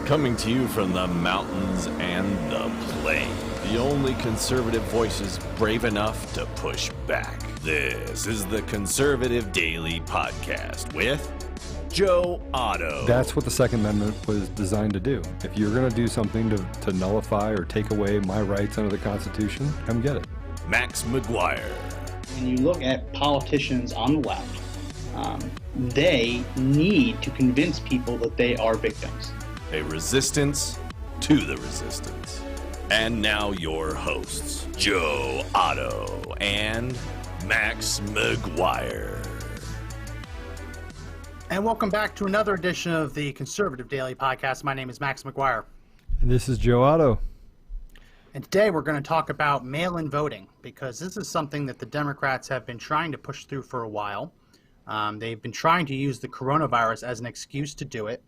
Coming to you from the mountains and the plain. The only conservative voices brave enough to push back. This is the Conservative Daily Podcast with Joe Otto. That's what the Second Amendment was designed to do. If you're going to do something to nullify or take away my rights under the Constitution, come get it. Max McGuire. When you look at politicians on the left, they need to convince people that they are victims. A resistance to the resistance. And now your hosts, Joe Otto and Max McGuire. And welcome back to another edition of the Conservative Daily Podcast. My name is Max McGuire. And this is Joe Otto. And today we're going to talk about mail-in voting, because this is something that the Democrats have been trying to push through for a while. They've been trying to use the coronavirus as an excuse to do it.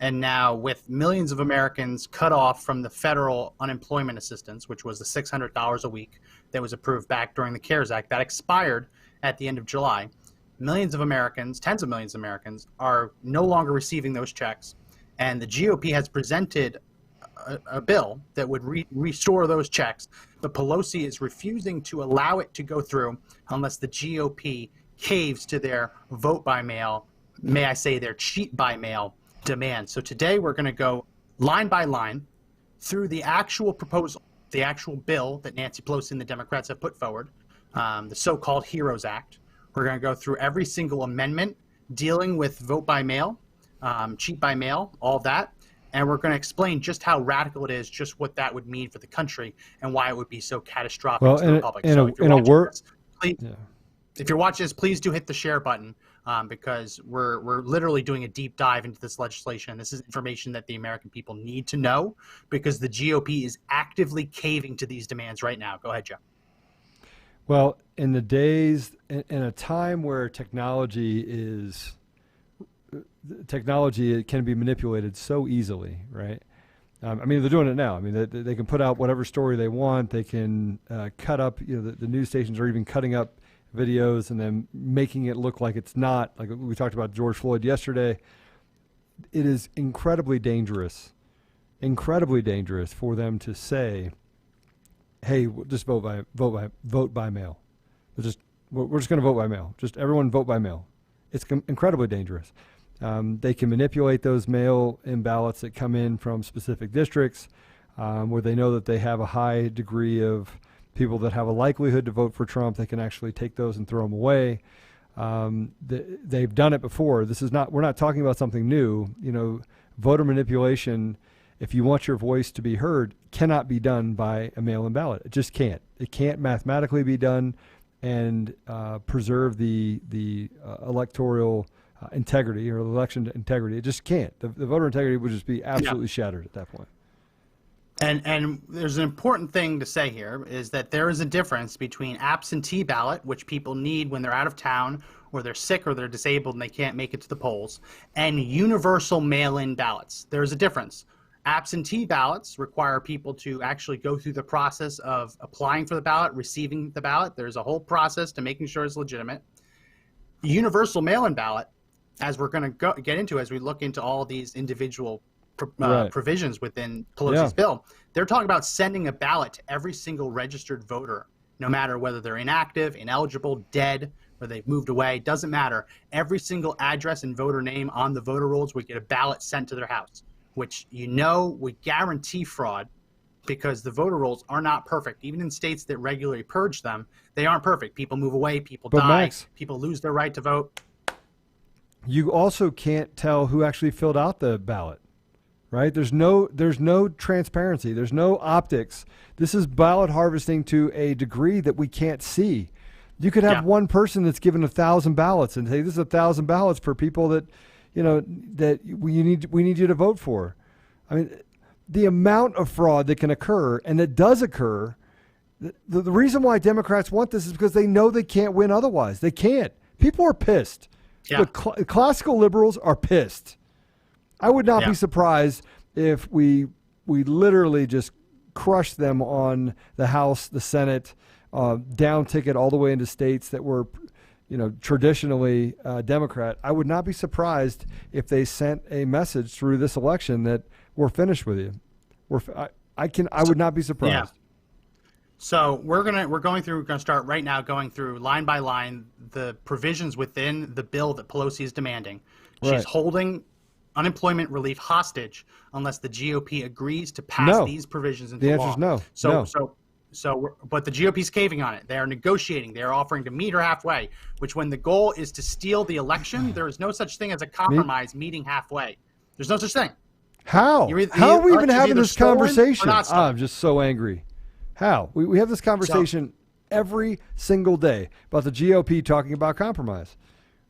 And now, with millions of Americans cut off from the federal unemployment assistance, which was the $600 a week that was approved back during the CARES Act, that expired at the end of July, millions of Americans, tens of millions of Americans, are no longer receiving those checks. And the GOP has presented a bill that would restore those checks, but Pelosi is refusing to allow it to go through unless the GOP caves to their vote by mail, may I say their cheat by mail demand. So today we're going to go line by line through the actual proposal, the actual bill that Nancy Pelosi and the Democrats have put forward, the so-called HEROES Act. We're going to go through every single amendment dealing with vote by mail, cheat by mail, all of that. And we're going to explain just how radical it is, just what that would mean for the country and why it would be so catastrophic to the Republic. If you're watching this, please do hit the share button. Because we're literally doing a deep dive into this legislation. This is information that the American people need to know, because the GOP is actively caving to these demands right now. Go ahead, Joe. Well, in a time where technology it can be manipulated so easily, right? I mean, they're doing it now. I mean, they can put out whatever story they want. They can cut up, the news stations are even cutting up videos and then making it look like it's not. Like we talked about George Floyd yesterday. It is incredibly dangerous for them to say, hey, just vote by mail. We're just going to vote by mail. Just everyone vote by mail. It's incredibly dangerous. They can manipulate those mail-in ballots that come in from specific districts where they know that they have a high degree of people that have a likelihood to vote for Trump. They can actually take those and throw them away. They've done it before. We're not talking about something new. Voter manipulation, if you want your voice to be heard, cannot be done by a mail-in ballot. It just can't. It can't mathematically be done and preserve the electoral integrity or election integrity. It just can't. The voter integrity would just be absolutely shattered at that point. And there's an important thing to say here is that there is a difference between absentee ballot, which people need when they're out of town or they're sick or they're disabled and they can't make it to the polls, and universal mail-in ballots. There's a difference. Absentee ballots require people to actually go through the process of applying for the ballot, receiving the ballot. There's a whole process to making sure it's legitimate. Universal mail-in ballot, as we're going to get into as we look into all these individual provisions within Pelosi's bill, they're talking about sending a ballot to every single registered voter, no matter whether they're inactive, ineligible, dead, or they've moved away. Doesn't matter. Every single address and voter name on the voter rolls would get a ballot sent to their house, which would guarantee fraud, because the voter rolls are not perfect. Even in states that regularly purge them, they aren't perfect. People move away, people die, Max, people lose their right to vote. You also can't tell who actually filled out the ballot. Right? There's no transparency. There's no optics. This is ballot harvesting to a degree that we can't see. You could have one person that's given 1,000 ballots and say, this is 1,000 ballots for people that, that we need you to vote for. I mean, the amount of fraud that can occur and that does occur. The reason why Democrats want this is because they know they can't win otherwise. They can't. People are pissed. Yeah. The classical liberals are pissed. I would not be surprised if we literally just crushed them on the House, the Senate, down ticket all the way into states that were, traditionally Democrat, I would not be surprised if they sent a message through this election that we're finished with you. I would not be surprised. Yeah. So we're going to start right now going through line by line the provisions within the bill that Pelosi is demanding. She's Right. holding unemployment relief hostage unless the GOP agrees to pass these provisions into law. The answer is no. But the GOP's caving on it. They are negotiating. They are offering to meet her halfway, which when the goal is to steal the election, there is no such thing as a compromise meeting halfway. There's no such thing. How? How are we even having this conversation? I'm just so angry. How? We have this conversation every single day about the GOP talking about compromise.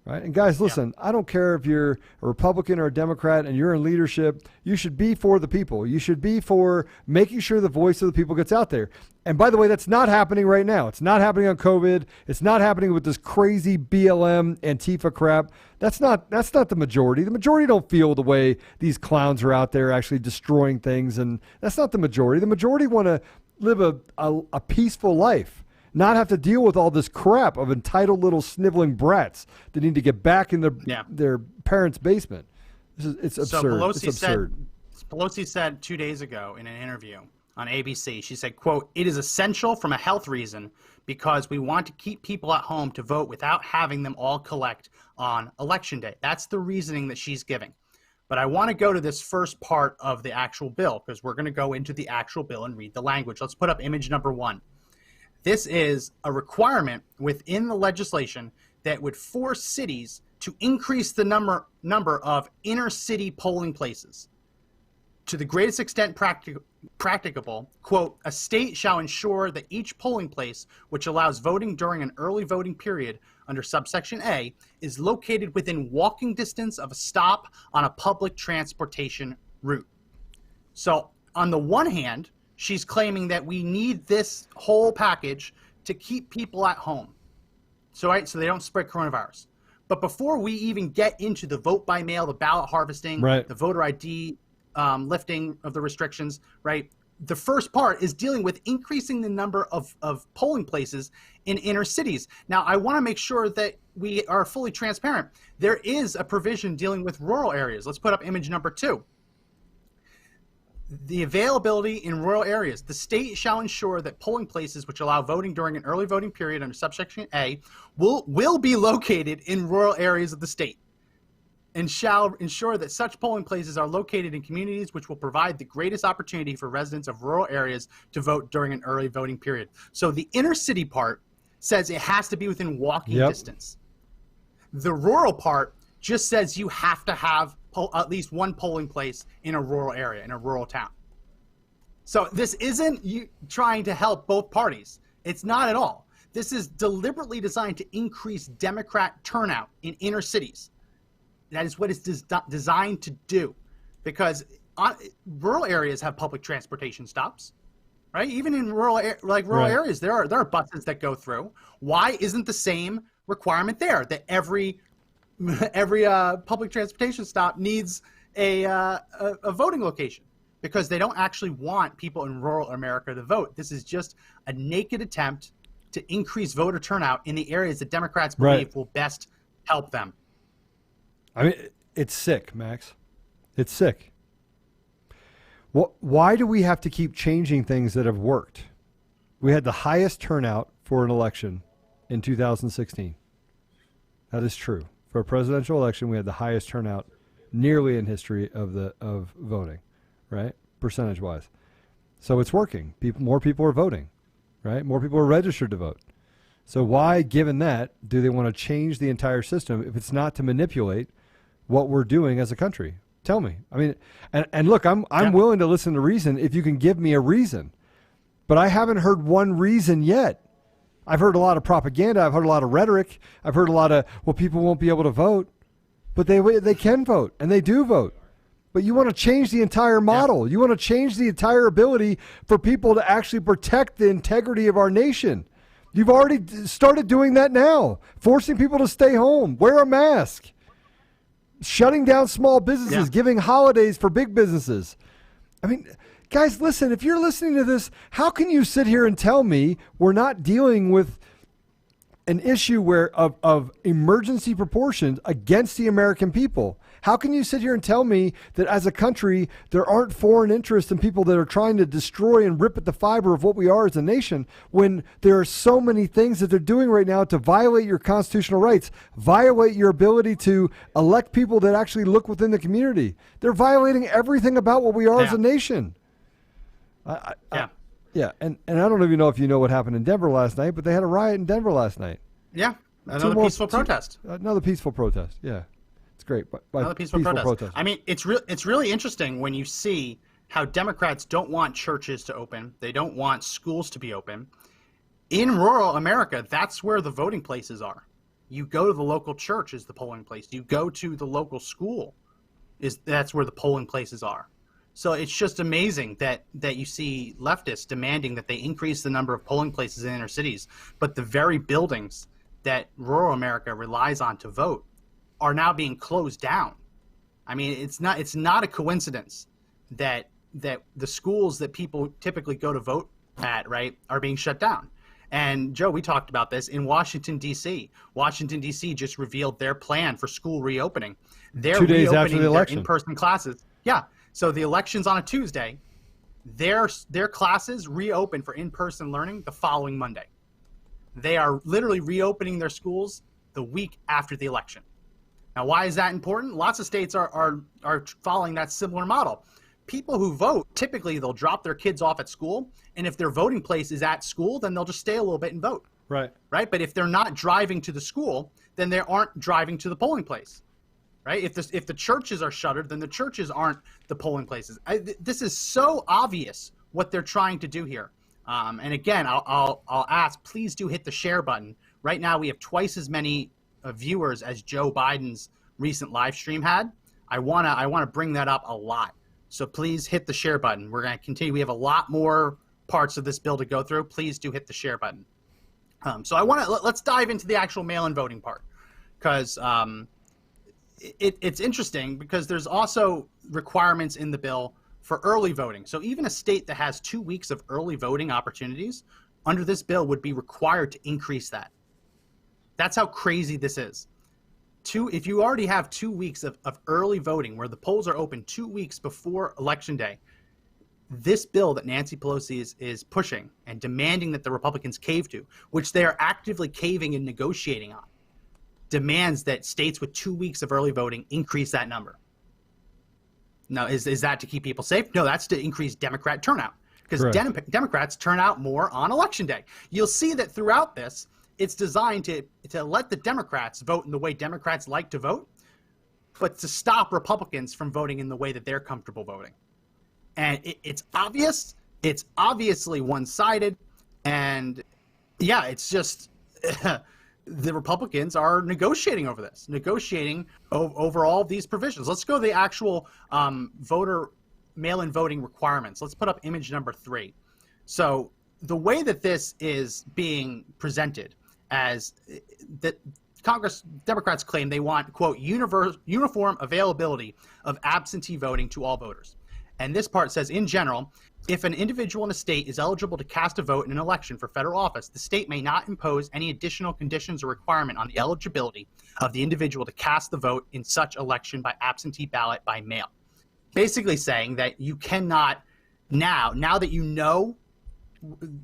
Right? And guys, listen, I don't care if you're a Republican or a Democrat and you're in leadership, you should be for the people. You should be for making sure the voice of the people gets out there. And by the way, that's not happening right now. It's not happening on COVID. It's not happening with this crazy BLM Antifa crap. That's not the majority. The majority don't feel the way these clowns are out there actually destroying things, and that's not the majority. The majority want to live a peaceful life. Not have to deal with all this crap of entitled little sniveling brats that need to get back in their parents' basement. It's absurd. So it's absurd. Pelosi said 2 days ago in an interview on ABC, she said, quote, "It is essential from a health reason because we want to keep people at home to vote without having them all collect on Election Day." That's the reasoning that she's giving. But I want to go to this first part of the actual bill because we're going to go into the actual bill and read the language. Let's put up image number 1. This is a requirement within the legislation that would force cities to increase the number of inner city polling places to the greatest extent practicable. Quote, "A state shall ensure that each polling place which allows voting during an early voting period under subsection A is located within walking distance of a stop on a public transportation route." So on the one hand, she's claiming that we need this whole package to keep people at home, so they don't spread coronavirus. But before we even get into the vote by mail, the ballot harvesting, the voter ID lifting of the restrictions, right? The first part is dealing with increasing the number of polling places in inner cities. Now, I want to make sure that we are fully transparent. There is a provision dealing with rural areas. Let's put up image number 2. The availability in rural areas. The state shall ensure that polling places which allow voting during an early voting period under subsection A will be located in rural areas of the state and shall ensure that such polling places are located in communities which will provide the greatest opportunity for residents of rural areas to vote during an early voting period. So the inner city part says it has to be within walking distance. The rural part just says you have to have at least one polling place in a rural area, in a rural town. So this isn't you trying to help both parties. It's not at all. This is deliberately designed to increase Democrat turnout in inner cities. That is what it's designed to do, because rural areas have public transportation stops, right? Even in rural areas, there are buses that go through. Why isn't the same requirement there that every public transportation stop needs a voting location? Because they don't actually want people in rural America to vote. This is just a naked attempt to increase voter turnout in the areas that Democrats believe will best help them. I mean, it's sick, Max. It's sick. Why do we have to keep changing things that have worked? We had the highest turnout for an election in 2016. That is true. For a presidential election, we had the highest turnout nearly in history of voting, right? Percentage-wise. So it's working. More people are voting, right? More people are registered to vote. So why, given that, do they want to change the entire system if it's not to manipulate what we're doing as a country? Tell me. I mean, and look, I'm willing to listen to reason if you can give me a reason. But I haven't heard one reason yet. I've heard a lot of propaganda. I've heard a lot of rhetoric. I've heard a lot of, well, people won't be able to vote. But they can vote, and they do vote. But you want to change the entire model. You want to change the entire ability for people to actually protect the integrity of our nation. You've already started doing that now, forcing people to stay home, wear a mask, shutting down small businesses, giving holidays for big businesses. I mean, guys, listen, if you're listening to this, how can you sit here and tell me we're not dealing with an issue where of emergency proportions against the American people. How can you sit here and tell me that as a country there aren't foreign interests and people that are trying to destroy and rip at the fiber of what we are as a nation, when there are so many things that they're doing right now to violate your constitutional rights, violate your ability to elect people that actually look within the community? They're violating everything about what we are as a nation. Yeah, and I don't even know if you know what happened in Denver last night, but they had a riot in Denver last night. Yeah, another peaceful protest. Another peaceful protest, yeah. It's great. Another peaceful protest. I mean, it's really interesting when you see how Democrats don't want churches to open. They don't want schools to be open. In rural America, that's where the voting places are. You go to the local church is the polling place. You go to the local school, that's where the polling places are. So it's just amazing that you see leftists demanding that they increase the number of polling places in inner cities, but the very buildings that rural America relies on to vote are now being closed down. I mean, it's not a coincidence that the schools that people typically go to vote at, right, are being shut down. And Joe, we talked about this in Washington, D.C. Washington, D.C. just revealed their plan for school reopening. They're 2 days after the election. Their in-person classes. Yeah. So the election's on a Tuesday. Their classes reopen for in-person learning the following Monday. They are literally reopening their schools the week after the election. Now, why is that important? Lots of states are following that similar model. People who vote, typically they'll drop their kids off at school, and if their voting place is at school, then they'll just stay a little bit and vote. Right. But if they're not driving to the school, then they aren't driving to the polling place. Right? If the churches are shuttered, then the churches aren't the polling places. This is so obvious what they're trying to do here. And again, I'll ask, please do hit the share button. Right now, we have twice as many viewers as Joe Biden's recent live stream had. I wanna bring that up a lot. So please hit the share button. We're gonna continue. We have a lot more parts of this bill to go through. Please do hit the share button. So let's dive into the actual mail-in voting part, because it's interesting because there's also requirements in the bill for early voting. So even a state that has 2 weeks of early voting opportunities under this bill would be required to increase that. That's how crazy this is. If you already have 2 weeks of early voting where the polls are open 2 weeks before Election Day, this bill that Nancy Pelosi is pushing and demanding that the Republicans cave to, which they are actively caving and negotiating on, demands that states with 2 weeks of early voting increase that number. Now, is that to keep people safe? No, that's to increase Democrat turnout, because Democrats turn out more on Election Day. You'll see that throughout this, it's designed to let the Democrats vote in the way Democrats like to vote, but to stop Republicans from voting in the way that they're comfortable voting. And it's obvious. It's obviously one-sided. And yeah, it's just the Republicans are negotiating over this, over all of these provisions. Let's go to the actual voter mail-in voting requirements. Let's put up image number 3. So the way that this is being presented as that Democrats claim they want, quote, uniform availability of absentee voting to all voters. And this part says, in general, if an individual in a state is eligible to cast a vote in an election for federal office, the state may not impose any additional conditions or requirement on the eligibility of the individual to cast the vote in such election by absentee ballot by mail. Basically saying that you cannot now that you know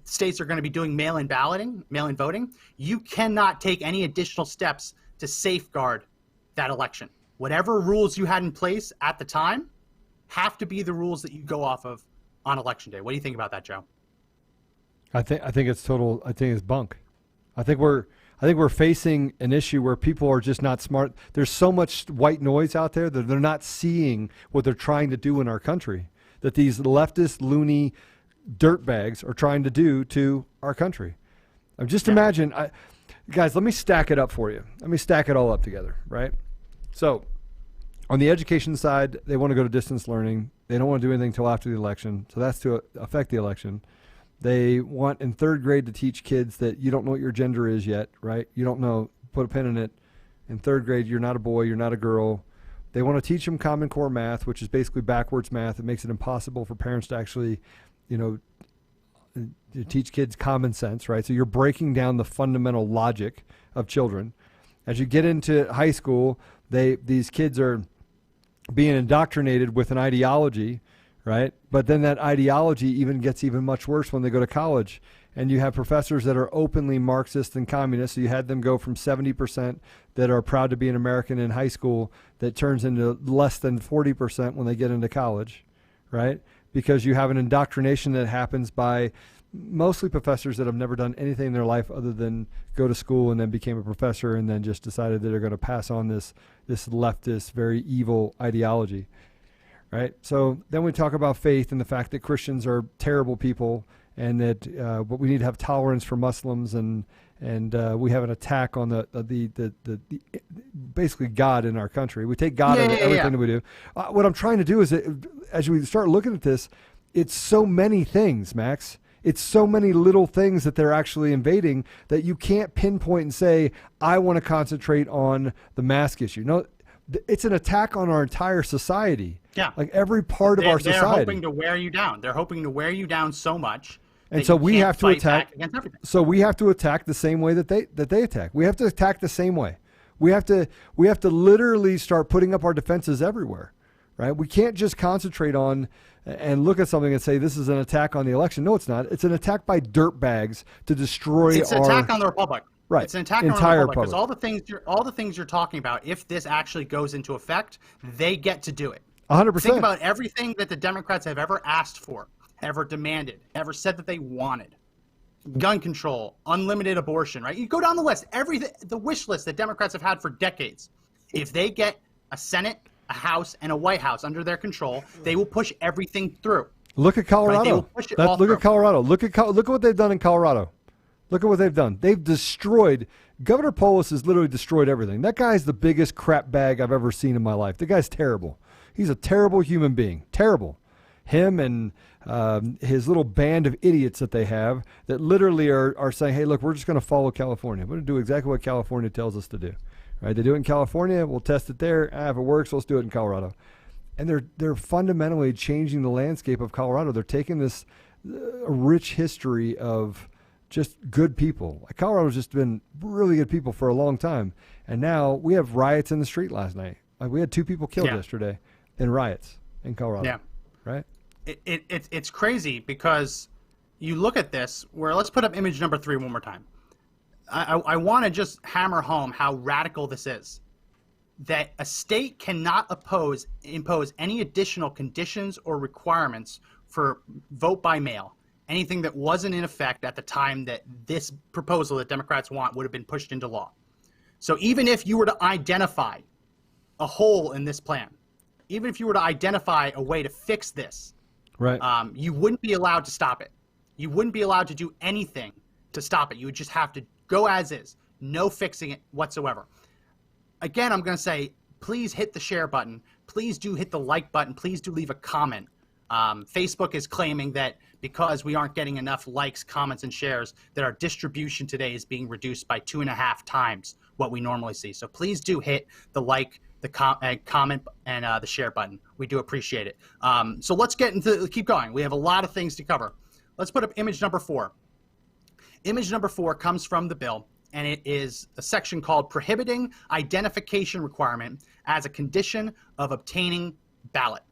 states are going to be doing mail-in voting, you cannot take any additional steps to safeguard that election. Whatever rules you had in place at the time have to be the rules that you go off of on Election Day. What do you think about that, Joe? I think it's total. I think it's bunk. I think we're facing an issue where people are just not smart. There's so much white noise out there that they're not seeing what they're trying to do in our country, that these leftist, loony dirtbags are trying to do to our country. Just imagine, guys, let me stack it up for you. Let me stack it all up together, right? So on the education side, they want to go to distance learning. They don't want to do anything until after the election. So that's to affect the election. They want in 3rd grade to teach kids that you don't know what your gender is yet, right? You don't know, put a pin in it. In 3rd grade, you're not a boy, you're not a girl. They want to teach them Common Core math, which is basically backwards math. It makes it impossible for parents to actually, to teach kids common sense, right? So you're breaking down the fundamental logic of children. As you get into high school, these kids are being indoctrinated with an ideology, right? But then that ideology gets even much worse when they go to college. And you have professors that are openly Marxist and communist. So you had them go from 70% that are proud to be an American in high school that turns into less than 40% when they get into college, right? Because you have an indoctrination that happens by mostly professors that have never done anything in their life other than go to school and then became a professor and then just decided that they're going to pass on this leftist, very evil ideology, right? So then we talk about faith and the fact that Christians are terrible people, and that but we need to have tolerance for Muslims, and we have an attack on the basically God in our country. We take God into everything that we do. What I'm trying to do is, as we start looking at this, it's so many things, Max. It's so many little things that they're actually invading that you can't pinpoint and say, I want to concentrate on the mask issue. No, it's an attack on our entire society. Yeah. Like every part of our society. They're hoping to wear you down. They're hoping to wear you down so much. And so we have to attack. So we have to attack the same way that they attack. We have to attack the same way. We have to literally start putting up our defenses everywhere, right? We can't just concentrate on and look at something and say this is an attack on the election. No, it's not. It's an attack by dirtbags to destroy. It's an attack on the Republic. Right. It's an attack on the Republic because all the things you're talking about, if this actually goes into effect, they get to do it. 100%. Think about everything that the Democrats have ever asked for, ever demanded, ever said that they wanted. Gun control, unlimited abortion, right? You go down the list, everything, the wish list that Democrats have had for decades. If they get a Senate, a House, and a White House under their control, they will push everything through. Look at Colorado. Right? Look at Colorado. Look at what they've done in Colorado. Look at what they've done. They've destroyed. Governor Polis has literally destroyed everything. That guy's the biggest crap bag I've ever seen in my life. The guy's terrible. He's a terrible human being. Terrible. Him and his little band of idiots that they have that literally are saying, hey, look, we're just going to follow California. We're going to do exactly what California tells us to do. Right? They do it in California. We'll test it there. If it works, let's do it in Colorado. And they're fundamentally changing the landscape of Colorado. They're taking this rich history of just good people. Like Colorado's just been really good people for a long time. And now we have riots in the street last night. Like we had 2 people killed yesterday in riots in Colorado. Yeah. Right? It's crazy because you look at this where let's put up image number 3 one more time. I want to just hammer home how radical this is. That a state cannot impose any additional conditions or requirements for vote by mail. Anything that wasn't in effect at the time that this proposal that Democrats want would have been pushed into law. So even if you were to identify a hole in this plan, even if you were to identify a way to fix this, right, you wouldn't be allowed to stop it. You wouldn't be allowed to do anything to stop it. You would just have to go as is, no fixing it whatsoever. Again, I'm going to say, please hit the share button. Please do hit the like button. Please do leave a comment. Facebook is claiming that because we aren't getting enough likes, comments, and shares, that our distribution today is being reduced by 2.5 times what we normally see. So please do hit the like, the comment, and the share button. We do appreciate it. So let's keep going. We have a lot of things to cover. Let's put up image number 4. Image number 4 comes from the bill, and it is a section called Prohibiting Identification Requirement as a Condition of Obtaining Ballot.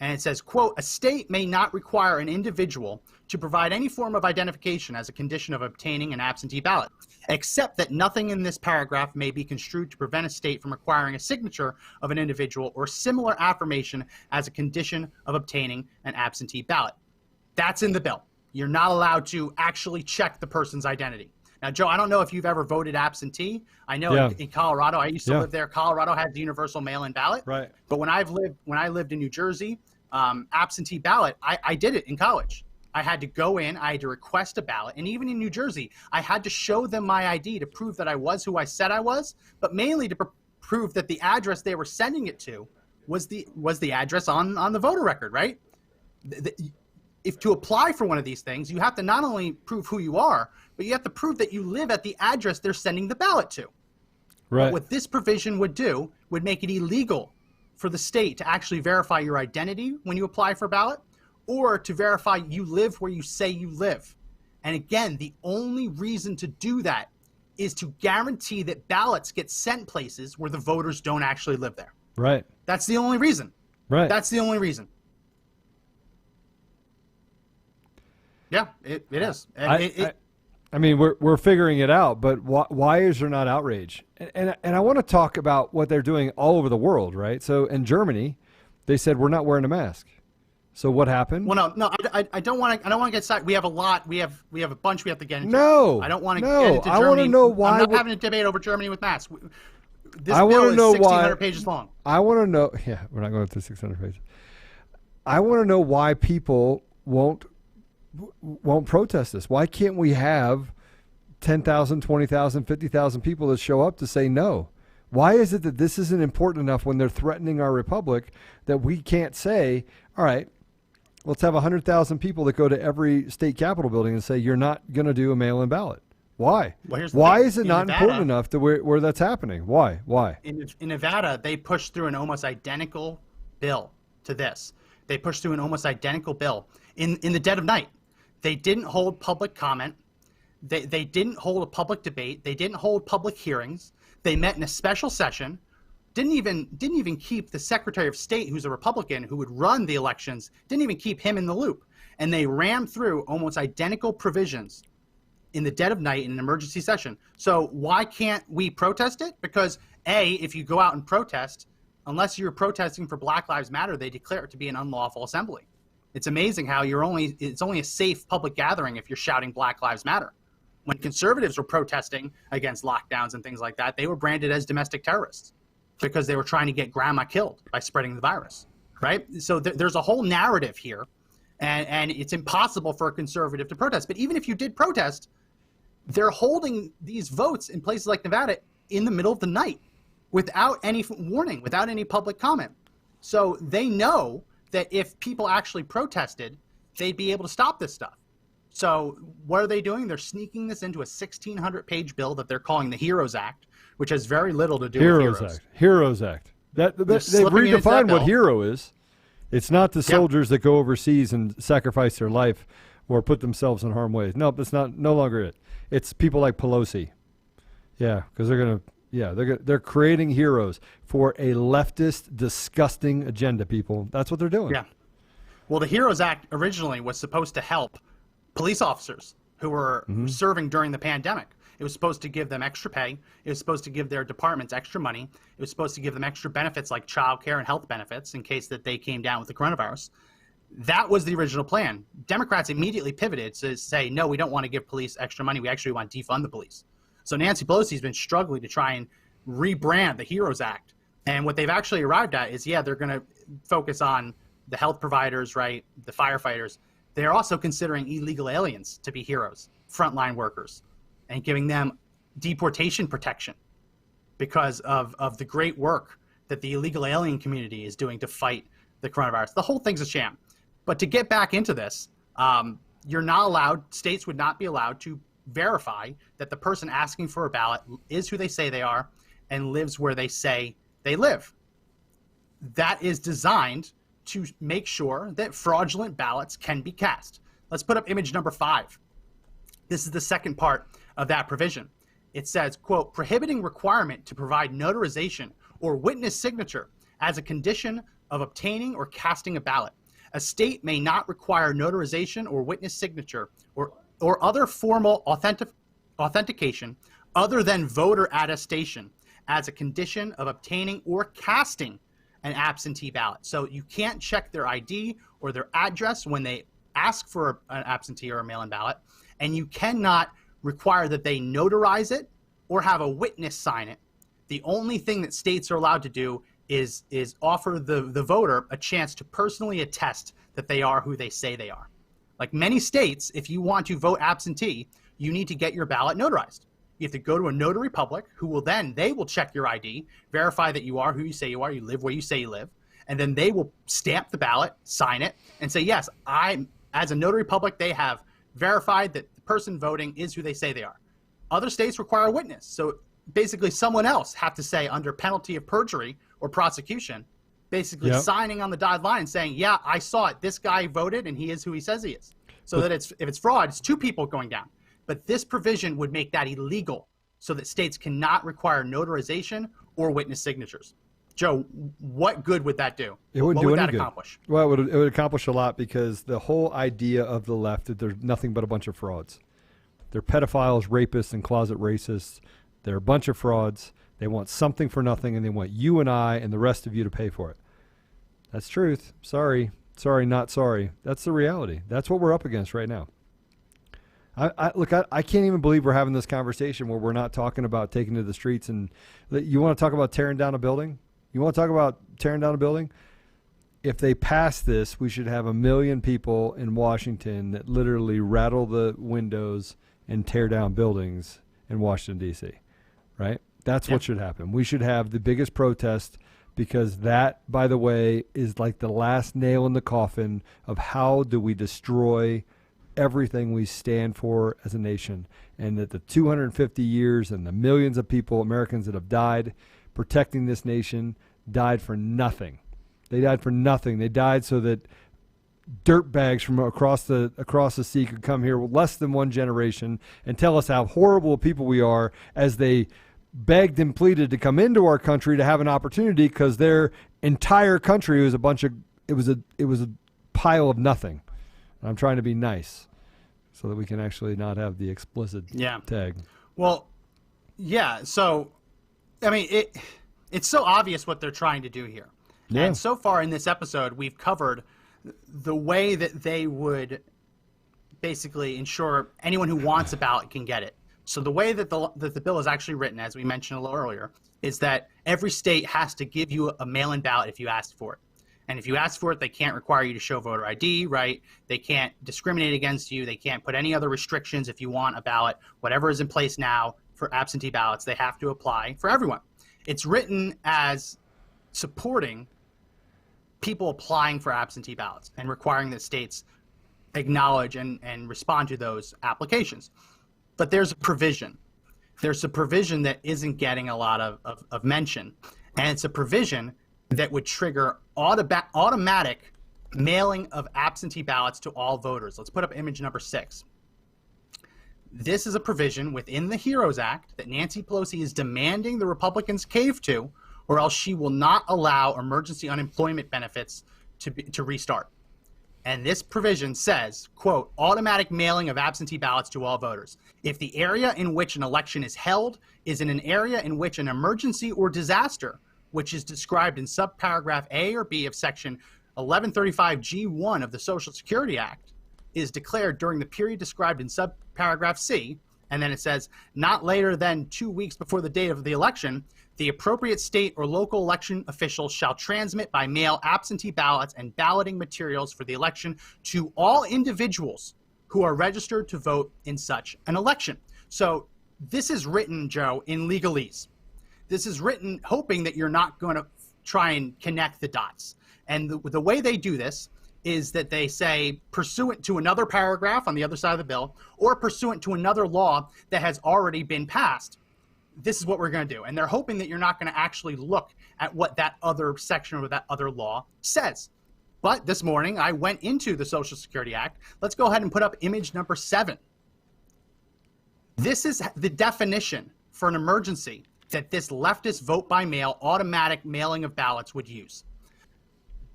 And it says, quote, a state may not require an individual to provide any form of identification as a condition of obtaining an absentee ballot, except that nothing in this paragraph may be construed to prevent a state from requiring a signature of an individual or similar affirmation as a condition of obtaining an absentee ballot. That's in the bill. You're not allowed to actually check the person's identity. Now, Joe, I don't know if you've ever voted absentee. I know in Colorado, I used to live there. Colorado has the universal mail-in ballot. Right. But when I lived in New Jersey, absentee ballot, I did it in college. I had to go in, I had to request a ballot, and even in New Jersey, I had to show them my ID to prove that I was who I said I was, but mainly to prove that the address they were sending it to was the address on the voter record, right? If to apply for one of these things, you have to not only prove who you are, but you have to prove that you live at the address they're sending the ballot to. Right. But what this provision would do would make it illegal for the state to actually verify your identity when you apply for a ballot, or to verify you live where you say you live. And again, the only reason to do that is to guarantee that ballots get sent places where the voters don't actually live there. Right. That's the only reason. Right. That's the only reason. Yeah, it is. I mean, we're figuring it out, but why is there not outrage? And I want to talk about what they're doing all over the world, right? So in Germany, they said we're not wearing a mask. So what happened? Well, no, I don't want to get side. We have a lot. We have a bunch we have to get into. No, I don't want to no, get into Germany. I want to know why. I'm not having a debate over Germany with masks. This I bill want to is know 1,600 why, pages long. I want to know. Yeah, we're not going through 600 pages. I want to know why people won't protest this. Why can't we have 10,000, 20,000, 50,000 people that show up to say no? Why is it that this isn't important enough when they're threatening our republic that we can't say, all right, let's have 100,000 people that go to every state capitol building and say, you're not going to do a mail-in ballot? Why? Well, why is it not Nevada, important enough to where that's happening? Why? In Nevada, they pushed through an almost identical bill to this. They pushed through an almost identical bill in the dead of night. They didn't hold public comment. They didn't hold a public debate. They didn't hold public hearings. They met in a special session. Didn't even keep the Secretary of State, who's a Republican, who would run the elections, didn't even keep him in the loop. And they rammed through almost identical provisions in the dead of night in an emergency session. So why can't we protest it? Because A, if you go out and protest, unless you're protesting for Black Lives Matter, they declare it to be an unlawful assembly. It's amazing how it's only a safe public gathering if you're shouting Black Lives Matter. When conservatives were protesting against lockdowns and things like that, they were branded as domestic terrorists because they were trying to get grandma killed by spreading the virus, right? So there's a whole narrative here, and it's impossible for a conservative to protest. But even if you did protest, they're holding these votes in places like Nevada in the middle of the night without any warning, without any public comment. So they know that if people actually protested, they'd be able to stop this stuff. So what are they doing? They're sneaking this into a 1,600-page bill that they're calling the HEROES Act, which has very little to do with heroes. HEROES Act. They've redefined what hero is. It's not the soldiers that go overseas and sacrifice their life or put themselves in harm's way. No, that's no longer it. It's people like Pelosi. Yeah, because they're creating heroes for a leftist, disgusting agenda, people. That's what they're doing. Yeah. Well, the HEROES Act originally was supposed to help police officers who were serving during the pandemic. It was supposed to give them extra pay. It was supposed to give their departments extra money. It was supposed to give them extra benefits like child care and health benefits in case that they came down with the coronavirus. That was the original plan. Democrats immediately pivoted to say, no, we don't want to give police extra money. We actually want to defund the police. So Nancy Pelosi has been struggling to try and rebrand the HEROES Act. And what they've actually arrived at is, they're going to focus on the health providers, right, the firefighters. They're also considering illegal aliens to be heroes, frontline workers, and giving them deportation protection because of the great work that the illegal alien community is doing to fight the coronavirus. The whole thing's a sham. But to get back into this, you're not allowed, states would not be allowed to verify that the person asking for a ballot is who they say they are and lives where they say they live. That is designed to make sure that fraudulent ballots can be cast. Let's put up image number 5. This is the second part of that provision. It says, quote, prohibiting requirement to provide notarization or witness signature as a condition of obtaining or casting a ballot. A state may not require notarization or witness signature or other formal authentication other than voter attestation as a condition of obtaining or casting an absentee ballot. So you can't check their ID or their address when they ask for an absentee or a mail-in ballot, and you cannot require that they notarize it or have a witness sign it. The only thing that states are allowed to do is offer the voter a chance to personally attest that they are who they say they are. Like many states, if you want to vote absentee, you need to get your ballot notarized. You have to go to a notary public who will they will check your ID, verify that you are who you say you are, you live where you say you live, and then they will stamp the ballot, sign it, and say, yes, as a notary public, they have verified that the person voting is who they say they are. Other states require a witness. So basically someone else have to say under penalty of perjury or prosecution basically signing on the dotted line and saying, yeah, I saw it. This guy voted and he is who he says he is. So that if it's fraud, it's 2 people going down. But this provision would make that illegal so that states cannot require notarization or witness signatures. Joe, what good would that do? It wouldn't do any that good. Accomplish? Well, it would accomplish a lot, because the whole idea of the left is they're nothing but a bunch of frauds. They're pedophiles, rapists, and closet racists. They're a bunch of frauds. They want something for nothing, and they want you and I and the rest of you to pay for it. That's truth. Sorry, not sorry. That's the reality. That's what we're up against right now. I can't even believe we're having this conversation where we're not talking about taking to the streets. And you want to talk about tearing down a building? You want to talk about tearing down a building? If they pass this, we should have 1 million people in Washington that literally rattle the windows and tear down buildings in Washington, D.C., right? That's what should happen. We should have the biggest protest, because that, by the way, is like the last nail in the coffin of how do we destroy everything we stand for as a nation, and that the 250 years and the millions of people, Americans that have died protecting this nation, died for nothing. They died for nothing. They died so that dirtbags from across the sea could come here with less than 1 generation and tell us how horrible people we are, as they begged and pleaded to come into our country to have an opportunity, because their entire country was it was a pile of nothing. I'm trying to be nice so that we can actually not have the explicit tag. Well, yeah. So, I mean, it's so obvious what they're trying to do here. Yeah. And so far in this episode, we've covered the way that they would basically ensure anyone who wants a ballot can get it. So the way that the bill is actually written, as we mentioned a little earlier, is that every state has to give you a mail-in ballot if you ask for it. And if you ask for it, they can't require you to show voter ID, right? They can't discriminate against you. They can't put any other restrictions if you want a ballot. Whatever is in place now for absentee ballots, they have to apply for everyone. It's written as supporting people applying for absentee ballots and requiring that states acknowledge and respond to those applications. But there's a provision. There's a provision that isn't getting a lot of mention, and it's a provision that would trigger automatic mailing of absentee ballots to all voters. Let's put up image number 6. This is a provision within the HEROES Act that Nancy Pelosi is demanding the Republicans cave to, or else she will not allow emergency unemployment benefits to restart. And this provision says, quote, automatic mailing of absentee ballots to all voters. If the area in which an election is held is in an area in which an emergency or disaster, which is described in subparagraph A or B of section 1135G1 of the Social Security Act, is declared during the period described in subparagraph C, and then it says, not later than 2 weeks before the date of the election, the appropriate state or local election official shall transmit by mail absentee ballots and balloting materials for the election to all individuals who are registered to vote in such an election. So this is written, Joe, in legalese. This is written hoping that you're not going to try and connect the dots. And the way they do this is that they say, pursuant to another paragraph on the other side of the bill, or pursuant to another law that has already been passed, this is what we're going to do. And they're hoping that you're not going to actually look at what that other section or that other law says. But this morning, I went into the Social Security Act. Let's go ahead and put up image number 7. This is the definition for an emergency that this leftist vote-by-mail automatic mailing of ballots would use.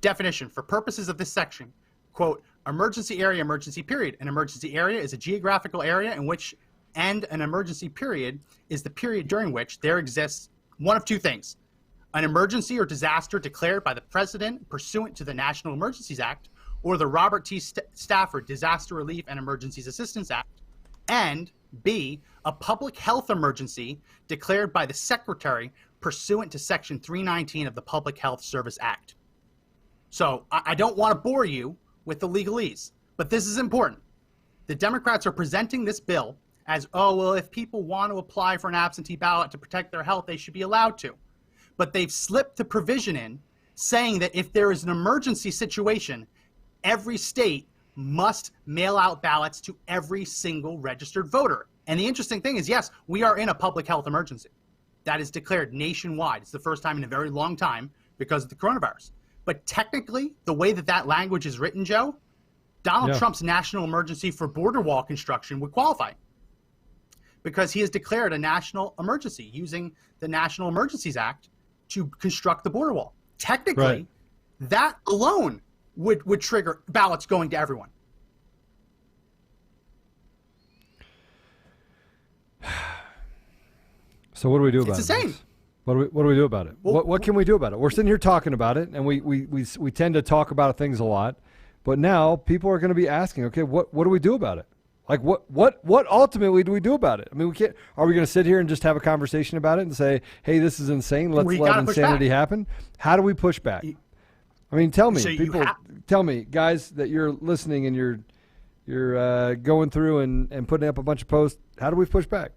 Definition, for purposes of this section, quote, emergency area, emergency period. An emergency area is a geographical area in which, and an emergency period is the period during which there exists one of two things: an emergency or disaster declared by the President pursuant to the National Emergencies Act or the Robert T. Stafford Disaster Relief and Emergencies Assistance Act, and B, a public health emergency declared by the Secretary pursuant to Section 319 of the Public Health Service Act. So I don't want to bore you with the legalese, but this is important. The Democrats are presenting this bill as, oh, well, if people want to apply for an absentee ballot to protect their health, they should be allowed to. But they've slipped the provision in saying that if there is an emergency situation, every state must mail out ballots to every single registered voter. And the interesting thing is, yes, we are in a public health emergency that is declared nationwide. It's the first time in a very long time because of the coronavirus. But technically, the way that language is written, Joe, Donald Trump's national emergency for border wall construction would qualify, because he has declared a national emergency using the National Emergencies Act to construct the border wall. Technically, that alone would trigger ballots going to everyone. So what do we do about it? It's the same. What do we do about it? Well, what can we do about it? We're sitting here talking about it, and we tend to talk about things a lot, but now people are going to be asking, okay, what do we do about it? Like what ultimately do we do about it? I mean, we can't. Are we going to sit here and just have a conversation about it and say, hey, this is insane. Let's let insanity happen. How do we push back? I mean, tell me, tell me, guys, that you're listening and you're going through and putting up a bunch of posts. How do we push back?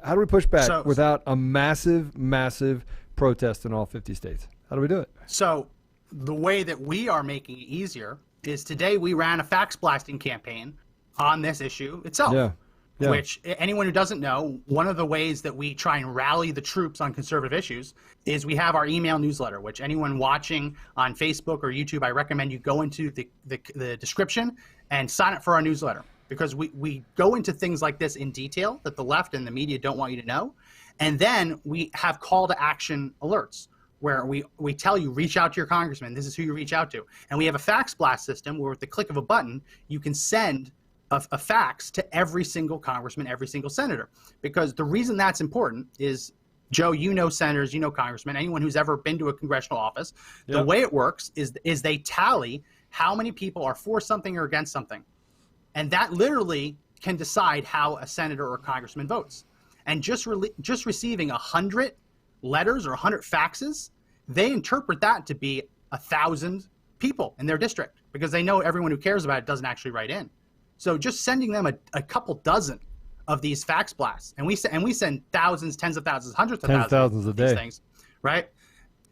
How do we push back without a massive protest in all 50 states? How do we do it? So the way that we are making it easier is today we ran a fax blasting campaign on this issue itself. Yeah. Which anyone who doesn't know, one of the ways that we try and rally the troops on conservative issues is we have our email newsletter, which anyone watching on Facebook or YouTube, I recommend you go into the description and sign up for our newsletter, because we go into things like this in detail that the left and the media don't want you to know. And then we have call to action alerts where we tell you, reach out to your congressman. This is who you reach out to. And we have a fax blast system where with the click of a button, you can send a fax to every single congressman, every single senator. Because the reason that's important is, Joe, you know senators, you know congressmen, anyone who's ever been to a congressional office, the way it works is they tally how many people are for something or against something. And that literally can decide how a senator or congressman votes. And just receiving 100 letters or 100 faxes, they interpret that to be 1,000 people in their district, because they know everyone who cares about it doesn't actually write in. So just sending them a couple dozen of these fax blasts, and we send thousands, tens of thousands, hundreds of thousands a day. These things, right?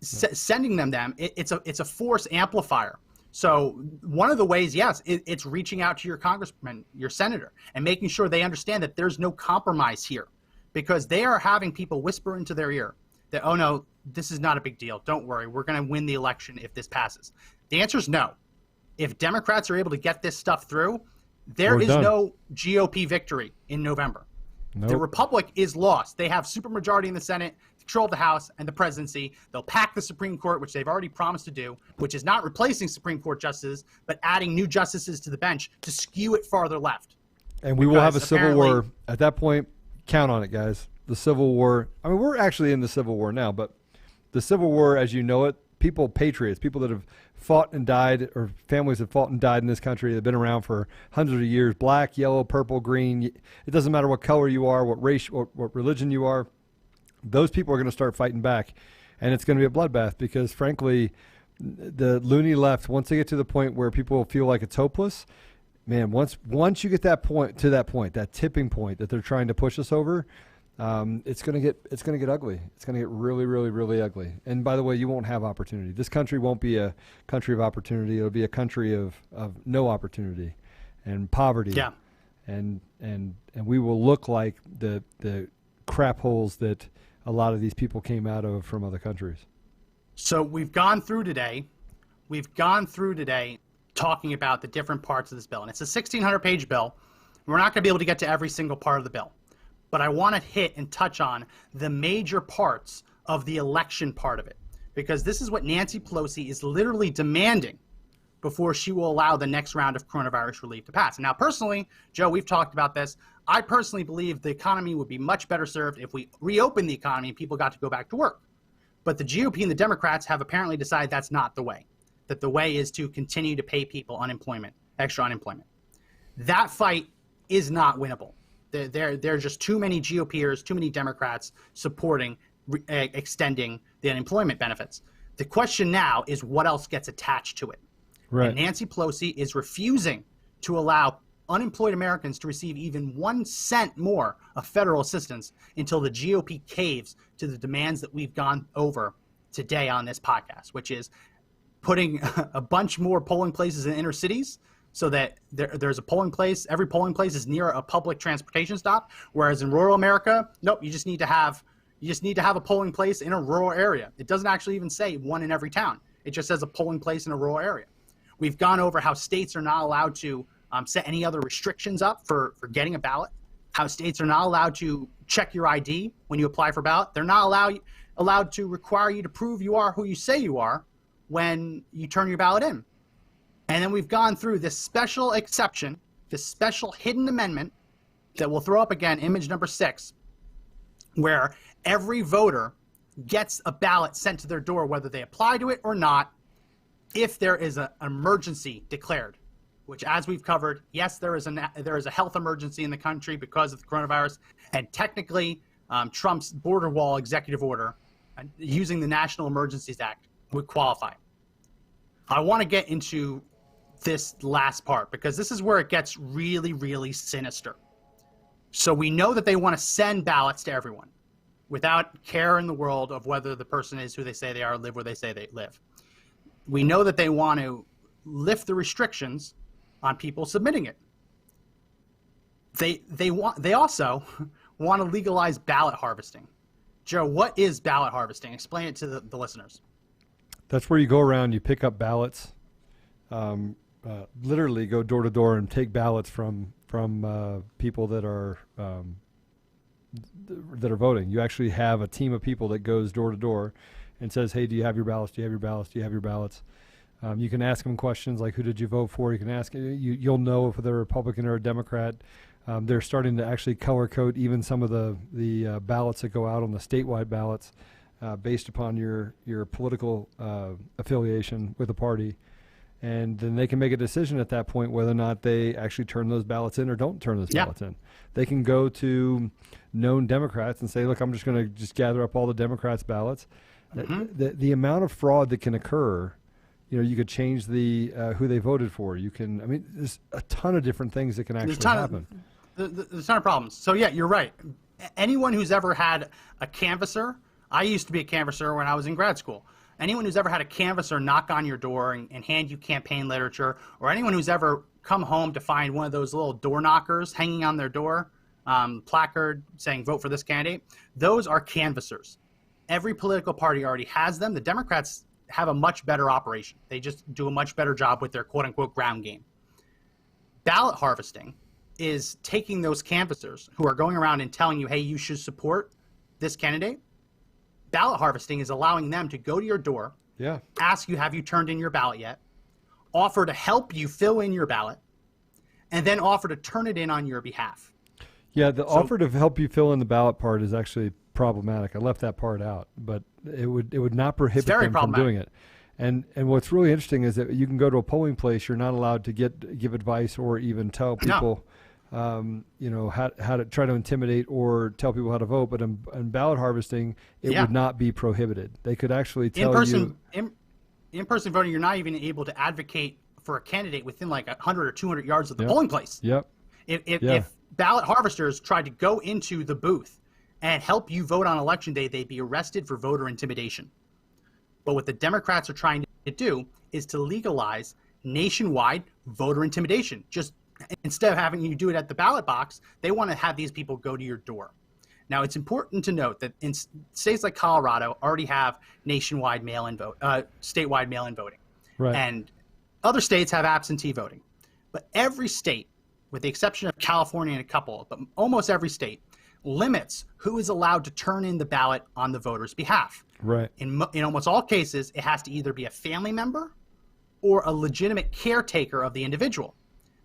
Sending them, it's a force amplifier. So one of the ways, it's reaching out to your congressman, your senator, and making sure they understand that there's no compromise here, because they are having people whisper into their ear that, oh no, this is not a big deal. Don't worry, we're going to win the election if this passes. The answer is no. If Democrats are able to get this stuff through, there is no GOP victory in November. Nope. The Republic is lost. They have supermajority in the Senate, control of the House, and the presidency. They'll pack the Supreme Court, which they've already promised to do, which is not replacing Supreme Court justices, but adding new justices to the bench to skew it farther left. And we will have a civil war. At that point, count on it, guys. The Civil War. I mean, we're actually in the Civil War now, but the Civil War, as you know it, patriots, people that have fought and died, or families that fought and died in this country that have been around for hundreds of years, black, yellow, purple, green. It doesn't matter what color you are, what race, what religion you are. Those people are going to start fighting back, and it's going to be a bloodbath, because, frankly, the loony left, once they get to the point where people feel like it's hopeless, man, once you get that tipping point that they're trying to push us over, it's going to get ugly. It's going to get really, really, really ugly. And by the way, you won't have opportunity. This country won't be a country of opportunity. It'll be a country of no opportunity and poverty. Yeah. And we will look like the crap holes that a lot of these people came out of from other countries. So we've gone through today talking about the different parts of this bill. And it's a 1,600-page bill. We're not going to be able to get to every single part of the bill. But I want to hit and touch on the major parts of the election part of it, because this is what Nancy Pelosi is literally demanding before she will allow the next round of coronavirus relief to pass. And now, personally, Joe, we've talked about this. I personally believe the economy would be much better served if we reopened the economy and people got to go back to work. But the GOP and the Democrats have apparently decided that's not the way, that the way is to continue to pay people extra unemployment. That fight is not winnable. There are just too many GOPers, too many Democrats supporting extending the unemployment benefits. The question now is what else gets attached to it. Right. And Nancy Pelosi is refusing to allow unemployed Americans to receive even 1 cent more of federal assistance until the GOP caves to the demands that we've gone over today on this podcast, which is putting a bunch more polling places in inner cities, so that there's a polling place. Every polling place is near a public transportation stop. Whereas in rural America, nope, you just need to have a polling place in a rural area. It doesn't actually even say one in every town. It just says a polling place in a rural area. We've gone over how states are not allowed to set any other restrictions up for getting a ballot, how states are not allowed to check your ID when you apply for ballot. They're not allowed to require you to prove you are who you say you are when you turn your ballot in. And then we've gone through this special exception, this special hidden amendment that we'll throw up again, image number 6, where every voter gets a ballot sent to their door, whether they apply to it or not, if there is an emergency declared, which, as we've covered, yes, there is a health emergency in the country because of the coronavirus, and technically Trump's border wall executive order using the National Emergencies Act would qualify. I want to get into this last part because this is where it gets really, really sinister. So we know that they want to send ballots to everyone without care in the world of whether the person is who they say they are, live where they say they live. We know that they want to lift the restrictions on people submitting it. They also want to legalize ballot harvesting. Joe, what is ballot harvesting? Explain it to the listeners. That's where you go around, you pick up ballots, literally go door to door and take ballots from people that are voting. You actually have a team of people that goes door to door and says, hey, do you have your ballots? Do you have your ballots? Do you have your ballots? You can ask them questions like, who did you vote for? You can ask, you'll know if they're a Republican or a Democrat. They're starting to actually color code even some of the ballots that go out on the statewide ballots based upon your political affiliation with a party. And then they can make a decision at that point whether or not they actually turn those ballots in or don't turn those ballots in. They can go to known Democrats and say, look, I'm just going to gather up all the Democrats' ballots. The amount of fraud that can occur, you could change the who they voted for. You can, there's a ton of different things that can actually happen. There's a ton of problems. So yeah, you're right. Anyone who's ever had a canvasser, I used to be a canvasser when I was in grad school. Anyone who's ever had a canvasser knock on your door and hand you campaign literature, or anyone who's ever come home to find one of those little door knockers hanging on their door, placard saying vote for this candidate, those are canvassers. Every political party already has them. The Democrats have a much better operation. They just do a much better job with their quote-unquote ground game. Ballot harvesting is taking those canvassers who are going around and telling you, hey, you should support this candidate. Ballot harvesting is allowing them to go to your door, ask you, have you turned in your ballot yet, offer to help you fill in your ballot, and then offer to turn it in on your behalf. Yeah, the offer to help you fill in the ballot part is actually problematic. I left that part out, but it would not prohibit them from doing it. And what's really interesting is that you can go to a polling place. You're not allowed to give advice or even tell people, how to try to intimidate or tell people how to vote. But in ballot harvesting, it would not be prohibited. They could actually tell you. In-person voting, you're not even able to advocate for a candidate within like 100 or 200 yards of the polling place. If ballot harvesters tried to go into the booth and help you vote on election day, they'd be arrested for voter intimidation. But what the Democrats are trying to do is to legalize nationwide voter intimidation. Just instead of having you do it at the ballot box, they want to have these people go to your door. Now, it's important to note that in states like Colorado already have nationwide mail-in vote, statewide mail-in voting, and other states have absentee voting. But every state, with the exception of California and a couple, but almost every state limits who is allowed to turn in the ballot on the voter's behalf. Right. In almost all cases, it has to either be a family member or a legitimate caretaker of the individual.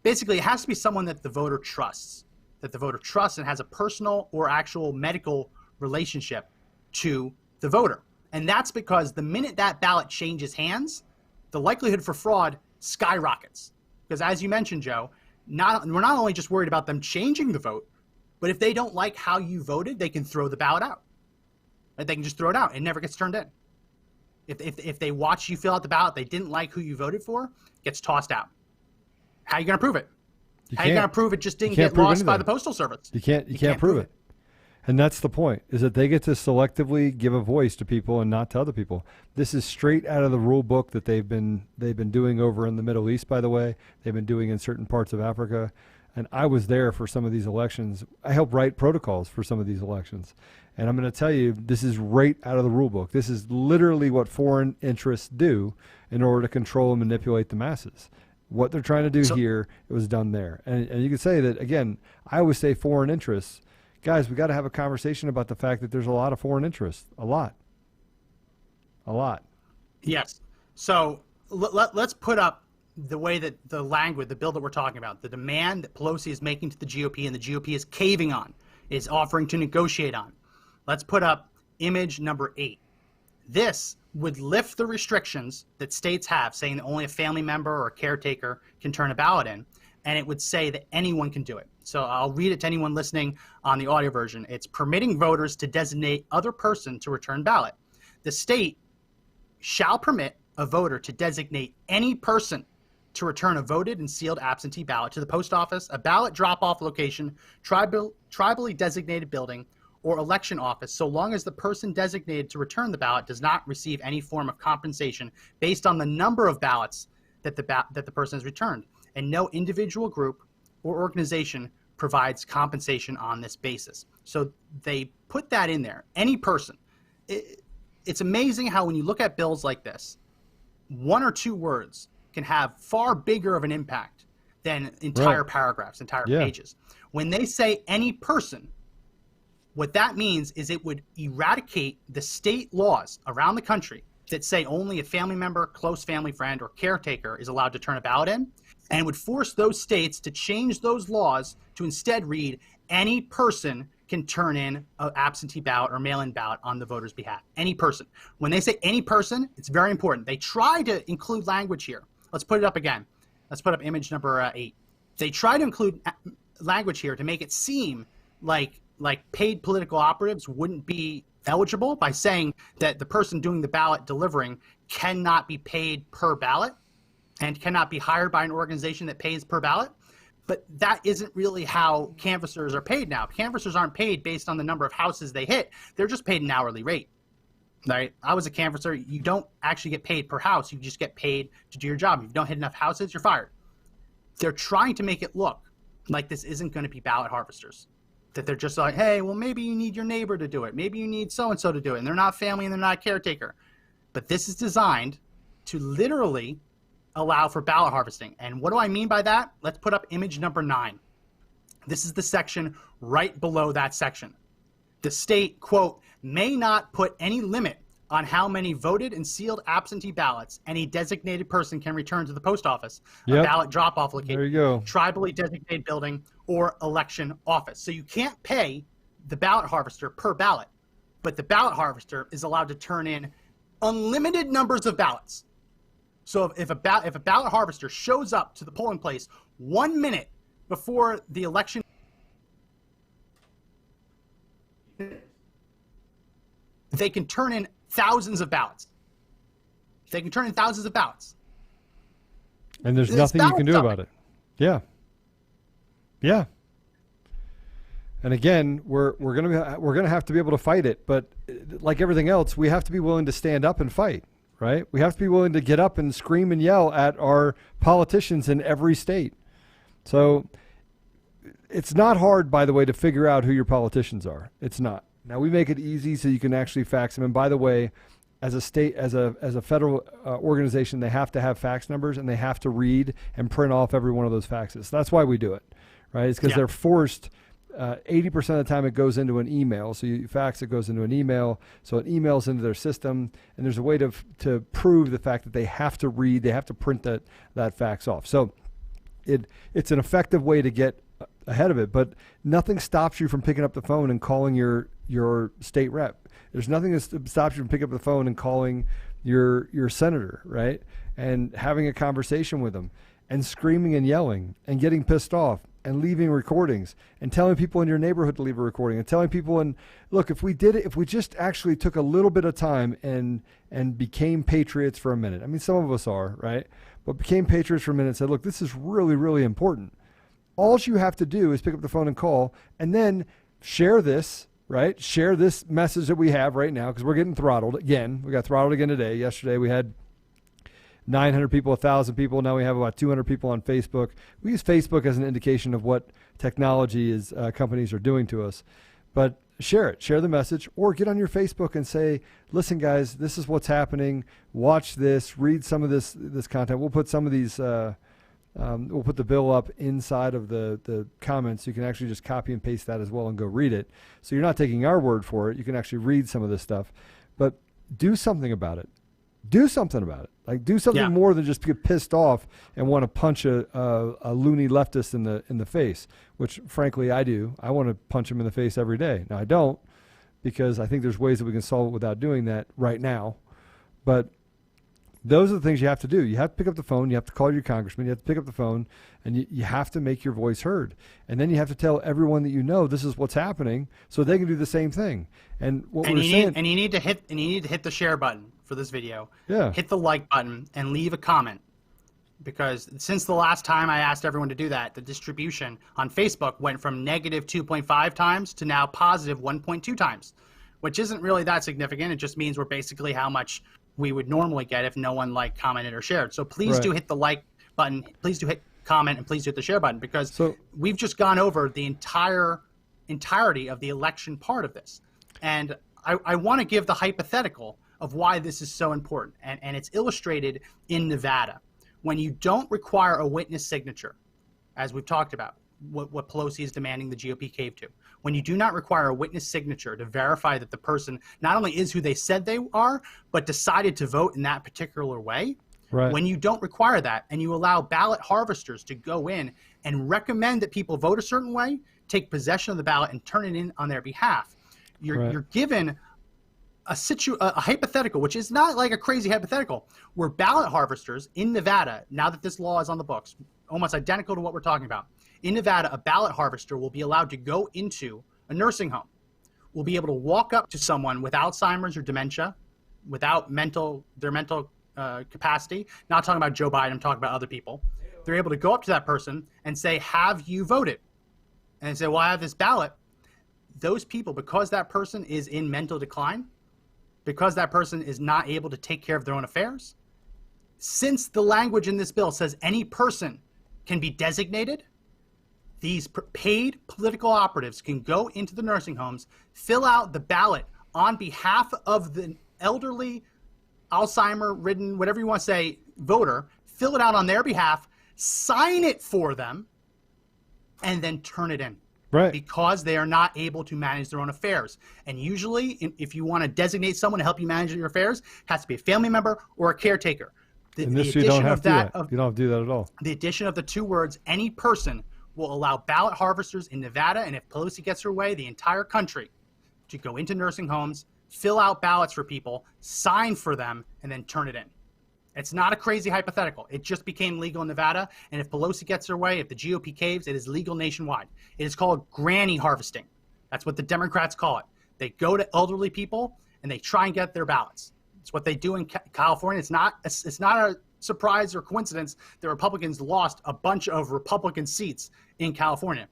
Basically, it has to be someone that the voter trusts, and has a personal or actual medical relationship to the voter. And that's because the minute that ballot changes hands, the likelihood for fraud skyrockets. Because as you mentioned, Joe, we're not only just worried about them changing the vote, but if they don't like how you voted, they can throw the ballot out. They can just throw it out. It never gets turned in. If they watch you fill out the ballot, they didn't like who you voted for, it gets tossed out. How are you going to prove it? How are you going to prove it just didn't get lost by the Postal Service? You can't prove it. And that's the point, is that they get to selectively give a voice to people and not to other people. This is straight out of the rule book that they've been doing over in the Middle East, by the way. They've been doing in certain parts of Africa. and I was there for some of these elections. I helped write protocols for some of these elections. And I'm going to tell you, this is right out of the rule book. This is literally what foreign interests do in order to control and manipulate the masses. What they're trying to do here, it was done there. And you can say that, again, I always say foreign interests. Guys, we got to have a conversation about the fact that there's a lot of foreign interests. A lot. Yes. So let's put up the way that the language, the bill that we're talking about, the demand that Pelosi is making to the GOP and the GOP is caving on, is offering to negotiate on. Let's put up image number 8. This would lift the restrictions that states have, saying that only a family member or a caretaker can turn a ballot in, and it would say that anyone can do it. So I'll read it to anyone listening on the audio version. It's permitting voters to designate other person to return ballot. The state shall permit a voter to designate any person to return a voted and sealed absentee ballot to the post office, a ballot drop-off location, tribally designated building, or election office, so long as the person designated to return the ballot does not receive any form of compensation based on the number of ballots that the person has returned, and no individual group or organization provides compensation on this basis. So they put that in there. Any person. It's amazing how when you look at bills like this, one or two words can have far bigger of an impact than entire paragraphs, entire pages. When they say any person, what that means is it would eradicate the state laws around the country that say only a family member, close family friend, or caretaker is allowed to turn a ballot in, and would force those states to change those laws to instead read any person can turn in an absentee ballot or mail-in ballot on the voter's behalf. Any person. When they say any person, it's very important. They try to include language here. Let's put it up again. Let's put up image number 8. They try to include language here to make it seem like paid political operatives wouldn't be eligible by saying that the person doing the ballot delivering cannot be paid per ballot and cannot be hired by an organization that pays per ballot. But that isn't really how canvassers are paid now. Canvassers aren't paid based on the number of houses they hit. They're just paid an hourly rate. Right? I was a canvasser. You don't actually get paid per house. You just get paid to do your job. If you don't hit enough houses, you're fired. They're trying to make it look like this isn't going to be ballot harvesters. That they're just like, hey, well, maybe you need your neighbor to do it. Maybe you need so-and-so to do it. And they're not family and they're not caretaker. But this is designed to literally allow for ballot harvesting. And what do I mean by that? Let's put up image number 9. This is the section right below that section. The state, quote, may not put any limit on how many voted and sealed absentee ballots any designated person can return to the post office, a ballot drop-off location, there you go, tribally designated building, or election office. So you can't pay the ballot harvester per ballot, but the ballot harvester is allowed to turn in unlimited numbers of ballots. So if a ballot harvester shows up to the polling place 1 minute before the election, they can turn in thousands of ballots. They can turn in thousands of ballots. And there's nothing you can do about it. Yeah. Yeah. And again, we're gonna have to be able to fight it, but like everything else, we have to be willing to stand up and fight, right? We have to be willing to get up and scream and yell at our politicians in every state. So it's not hard, by the way, to figure out who your politicians are. It's not. Now we make it easy so you can actually fax them. And by the way, as a state, as a federal organization, they have to have fax numbers and they have to read and print off every one of those faxes. That's why we do it, right? It's because they're forced. 80% of the time it goes into an email. So you fax, it goes into an email. So it emails into their system. And there's a way to prove the fact that they have to read, they have to print that fax off. So it's an effective way to get ahead of it, but nothing stops you from picking up the phone and calling your state rep. There's nothing that stops you from picking up the phone and calling your senator, right? And having a conversation with them and screaming and yelling and getting pissed off and leaving recordings and telling people in your neighborhood to leave a recording and telling people, and look, if we just actually took a little bit of time and became patriots for a minute. I mean, some of us are, right? But became patriots for a minute and said, look, this is really, really important. All you have to do is pick up the phone and call and then share this, right? Share this message that we have right now, because we're getting throttled again. We got throttled again today. Yesterday we had 900 people, 1,000 people. Now we have about 200 people on Facebook. We use Facebook as an indication of what technology is companies are doing to us. But share it. Share the message, or get on your Facebook and say, listen, guys, this is what's happening. Watch this. Read some of this content. We'll put some of these we'll put the bill up inside of the comments. You can actually just copy and paste that as well and go read it. So you're not taking our word for it. You can actually read some of this stuff. But do something about it. Do something about it. Like, do something more than just get pissed off and want to punch a loony leftist in the face, which frankly I do. I want to punch him in the face every day. Now I don't, because I think there's ways that we can solve it without doing that right now. But those are the things you have to do. You have to pick up the phone. You have to call your congressman. You have to pick up the phone, and you have to make your voice heard. And then you have to tell everyone that you know this is what's happening, so they can do the same thing. And what we're saying, and you need to hit the share button for this video. Yeah. Hit the like button and leave a comment, because since the last time I asked everyone to do that, the distribution on Facebook went from negative 2.5 times to now positive 1.2 times, which isn't really that significant. It just means we're basically how much we would normally get if no one liked, commented, or shared. So please do hit the like button. Please do hit comment, and please do hit the share button, because we've just gone over the entirety of the election part of this. And I want to give the hypothetical of why this is so important. And it's illustrated in Nevada. When you don't require a witness signature, as we've talked about, what Pelosi is demanding the GOP cave to. When you do not require a witness signature to verify that the person not only is who they said they are, but decided to vote in that particular way, when you don't require that and you allow ballot harvesters to go in and recommend that people vote a certain way, take possession of the ballot and turn it in on their behalf, you're given a hypothetical, which is not like a crazy hypothetical, where ballot harvesters in Nevada, now that this law is on the books, almost identical to what we're talking about, in Nevada, a ballot harvester will be allowed to go into a nursing home, will be able to walk up to someone with Alzheimer's or dementia, without their mental capacity. Not talking about Joe Biden, I'm talking about other people. They're able to go up to that person and say, have you voted? And they say, well, I have this ballot. Those people, because that person is in mental decline, because that person is not able to take care of their own affairs, since the language in this bill says any person can be designated, these paid political operatives can go into the nursing homes, fill out the ballot on behalf of the elderly, Alzheimer-ridden, whatever you want to say, voter, fill it out on their behalf, sign it for them, and then turn it in. Right. Because they are not able to manage their own affairs. And usually, if you want to designate someone to help you manage your affairs, it has to be a family member or a caretaker. And this you don't have to do that. You don't have to do that at all. The addition of the two words, any person, will allow ballot harvesters in Nevada, and if Pelosi gets her way, the entire country, to go into nursing homes, fill out ballots for people, sign for them, and then turn it in. It's not a crazy hypothetical. It just became legal in Nevada, and if Pelosi gets her way, if the GOP caves, it is legal nationwide. It is called granny harvesting. That's what the Democrats call it. They go to elderly people, and they try and get their ballots. It's what they do in California. It's not a surprise or coincidence that Republicans lost a bunch of Republican seats in California.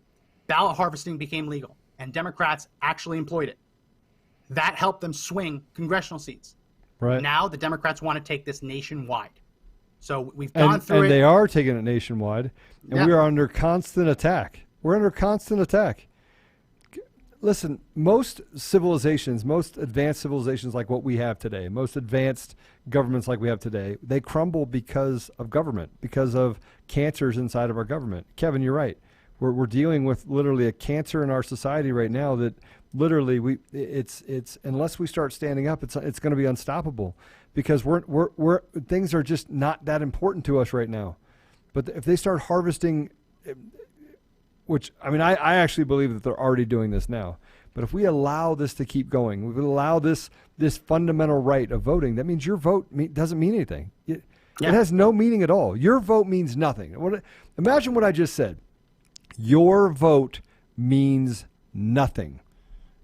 Ballot harvesting became legal, and Democrats actually employed it. That helped them swing congressional seats. Right. Now the Democrats want to take this nationwide. So we've gone through it. And they are taking it nationwide, and we are under constant attack. We're under constant attack. Listen, most civilizations, most advanced civilizations like what we have today, most advanced governments like we have today, they crumble because of government, because of cancers inside of our government. Kevin, you're right. We're dealing with literally a cancer in our society right now that literally it's unless we start standing up, it's going to be unstoppable, because we're things are just not that important to us right now. But if they start harvesting, which, I mean, I actually believe that they're already doing this now. But if we allow this to keep going, we allow this fundamental right of voting, that means your vote doesn't mean anything. It has no meaning at all. Your vote means nothing. Imagine what I just said. Your vote means nothing.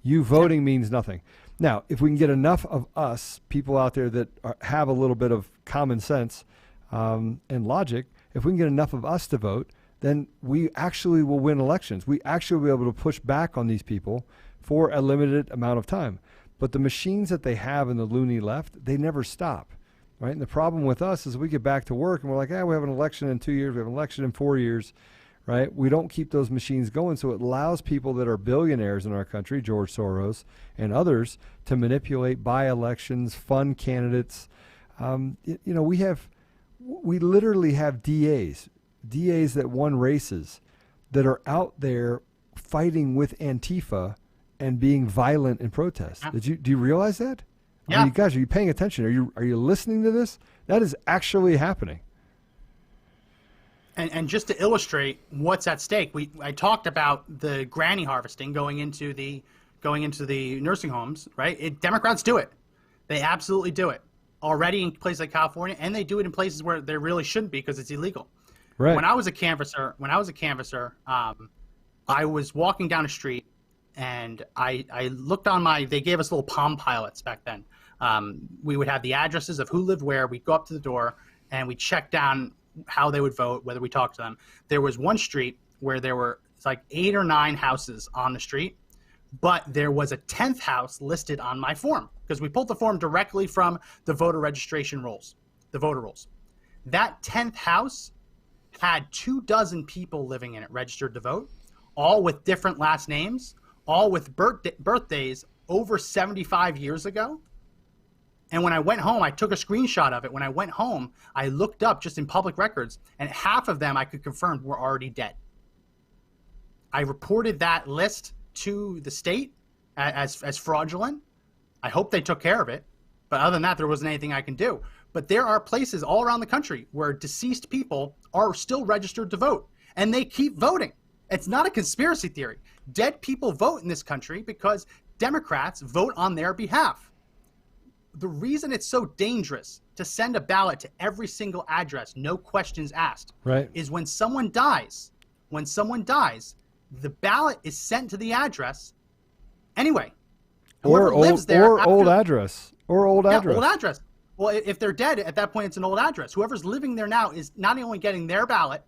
You voting means nothing. Now, if we can get enough of us, people out there that have a little bit of common sense and logic, if we can get enough of us to vote, then we actually will win elections. We actually will be able to push back on these people for a limited amount of time. But the machines that they have in the loony left, they never stop. right? And the problem with us is we get back to work and we're like, we have an election in 2 years, we have an election in 4 years, right? We don't keep those machines going, so it allows people that are billionaires in our country, George Soros and others, to manipulate by-elections, fund candidates. We literally have DAs that won races that are out there fighting with Antifa and being violent in protest. Yeah. Do you realize that? Yeah. I mean, guys, are you paying attention? Are you listening to this? That is actually happening. And just to illustrate what's at stake, I talked about the granny harvesting going into the nursing homes, right? Democrats do it. They absolutely do it already in places like California, and they do it in places where they really shouldn't be because it's illegal. Right. When I was a canvasser, I was walking down a street and I looked on they gave us little Palm Pilots back then. We would have the addresses of who lived where. We'd go up to the door and we'd check down how they would vote, whether we talked to them. There was one street where there were like 8 or 9 houses on the street, but there was a 10th house listed on my form because we pulled the form directly from the voter registration rules, the voter rules. That 10th house had 24 people living in it registered to vote, all with different last names, all with birthdays over 75 years ago. And when I went home, I took a screenshot of it. When I went home, I looked up just in public records, and half of them I could confirm were already dead. I reported that list to the state as fraudulent. I hope they took care of it. But other than that, there wasn't anything I can do. But there are places all around the country where deceased people are still registered to vote, and they keep voting. It's not a conspiracy theory. Dead people vote in this country because Democrats vote on their behalf. The reason it's so dangerous to send a ballot to every single address, no questions asked, right, is when someone dies, the ballot is sent to the address anyway. Or old address. Old address. Well, if they're dead, at that point, it's an old address. Whoever's living there now is not only getting their ballot,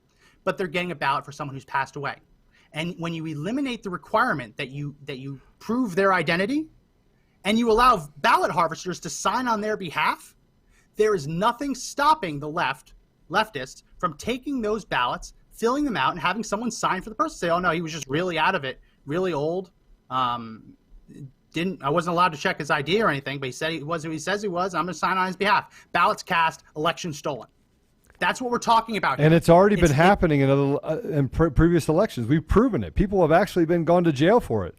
but they're getting a ballot for someone who's passed away. And when you eliminate the requirement that you prove their identity, and you allow ballot harvesters to sign on their behalf, there is nothing stopping the leftists from taking those ballots, filling them out, and having someone sign for the person. Say, oh no, he was just really out of it, really old. I wasn't allowed to check his ID or anything, but he said he was who he says he was. I'm going to sign on his behalf. Ballots cast, election stolen. That's what we're talking about here. And it's already been happening in previous elections. We've proven it. People have actually been gone to jail for it.